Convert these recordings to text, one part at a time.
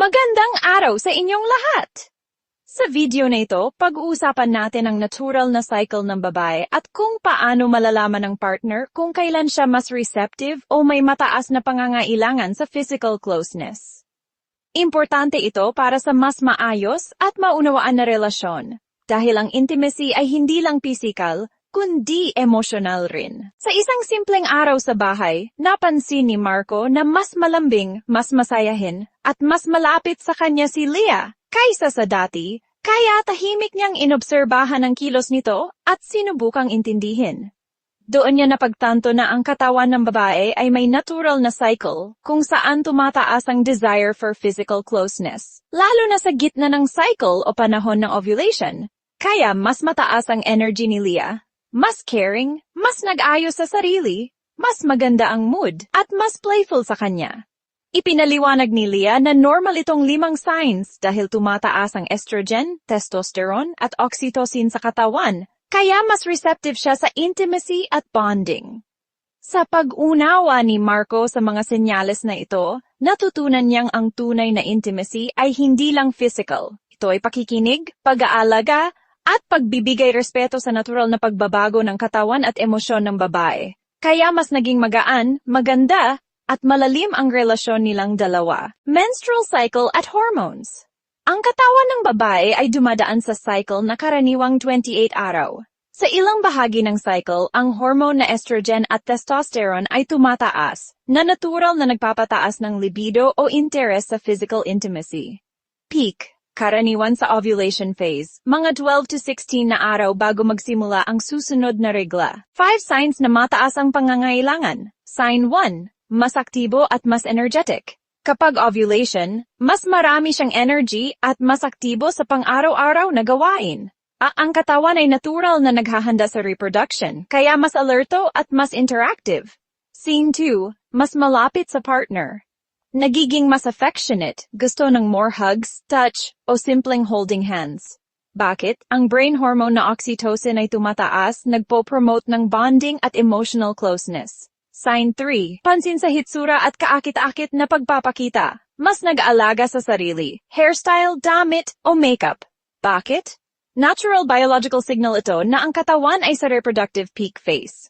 Magandang araw sa inyong lahat! Sa video na ito, pag-uusapan natin ang natural na cycle ng babae at kung paano malalaman ng partner kung kailan siya mas receptive o may mataas na pangangailangan sa physical closeness. Importante ito para sa mas maayos at maunawaan na relasyon, dahil ang intimacy ay hindi lang physical, kundi emotional rin. Sa isang simpleng araw sa bahay, napansin ni Marco na mas malambing, mas masayahin, at mas malapit sa kanya si Leah kaysa sa dati, kaya tahimik niyang inobserbahan ang kilos nito at sinubukang intindihin. Doon niya napagtanto na ang katawan ng babae ay may natural na cycle kung saan tumataas ang desire for physical closeness, lalo na sa gitna ng cycle o panahon ng ovulation. Kaya mas mataas ang energy ni Leah, mas caring, mas nag-ayos sa sarili, mas maganda ang mood, at mas playful sa kanya. Ipinaliwanag ni Leah na normal itong 5 signs dahil tumataas ang estrogen, testosterone, at oxytocin sa katawan, kaya mas receptive siya sa intimacy at bonding. Sa pag-unawa ni Marco sa mga senyales na ito, natutunan niyang ang tunay na intimacy ay hindi lang physical. Ito ay pakikinig, pag-aalaga, at pagbibigay respeto sa natural na pagbabago ng katawan at emosyon ng babae. Kaya mas naging magaan, maganda, at malalim ang relasyon nilang dalawa. Menstrual cycle at hormones. Ang katawan ng babae ay dumadaan sa cycle na karaniwang 28 araw. Sa ilang bahagi ng cycle, ang hormone na estrogen at testosterone ay tumataas, na natural na nagpapataas ng libido o interes sa physical intimacy. Peak. Karaniwan sa ovulation phase, mga 12 to 16 na araw bago magsimula ang susunod na regla. 5 signs na mataas ang pangangailangan. Sign 1. Mas aktibo at mas energetic. Kapag ovulation, mas marami siyang energy at mas aktibo sa pang-araw-araw na gawain. Ang katawan ay natural na naghahanda sa reproduction, kaya mas alerto at mas interactive. Scene 2. Mas malapit sa partner. Nagiging mas affectionate, gusto ng more hugs, touch, o simpleng holding hands. Bakit? Ang brain hormone na oxytocin ay tumataas, nagpo-promote ng bonding at emotional closeness. Sign 3. Pansin sa hitsura at kaakit-akit na pagpapakita. Mas nag-aalaga sa sarili, hairstyle, damit, o makeup. Bakit? Natural biological signal ito na ang katawan ay sa reproductive peak phase.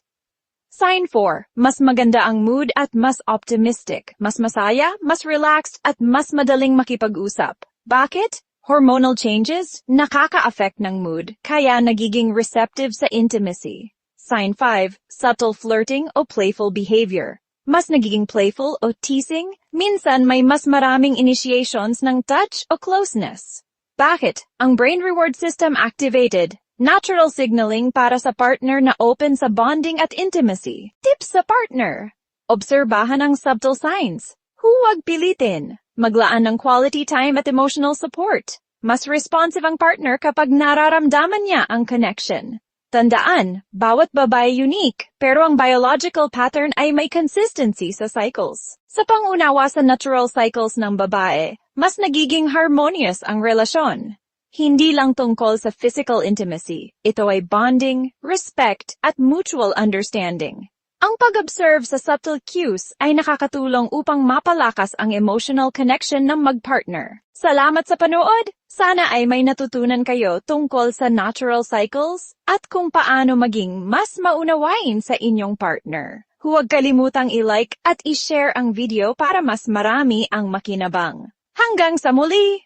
Sign 4. Mas maganda ang mood at mas optimistic. Mas masaya, mas relaxed, at mas madaling makipag-usap. Bakit? Hormonal changes nakaka-affect ng mood, kaya nagiging receptive sa intimacy. Sign 5. Subtle flirting o playful behavior. Mas nagiging playful o teasing, minsan may mas maraming initiations ng touch o closeness. Bakit? Ang brain reward system activated. Natural signaling para sa partner na open sa bonding at intimacy. Tips sa partner. Obserbahan ang subtle signs. Huwag pilitin. Maglaan ng quality time at emotional support. Mas responsive ang partner kapag nararamdaman niya ang connection. Tandaan, bawat babae unique, pero ang biological pattern ay may consistency sa cycles. Sa pangunawa sa natural cycles ng babae, mas nagiging harmonious ang relasyon. Hindi lang tungkol sa physical intimacy, ito ay bonding, respect, at mutual understanding. Ang pag-observe sa subtle cues ay nakakatulong upang mapalakas ang emotional connection ng magpartner. Salamat sa panood! Sana ay may natutunan kayo tungkol sa natural cycles at kung paano maging mas maunawain sa inyong partner. Huwag kalimutang i-like at i-share ang video para mas marami ang makinabang. Hanggang sa muli!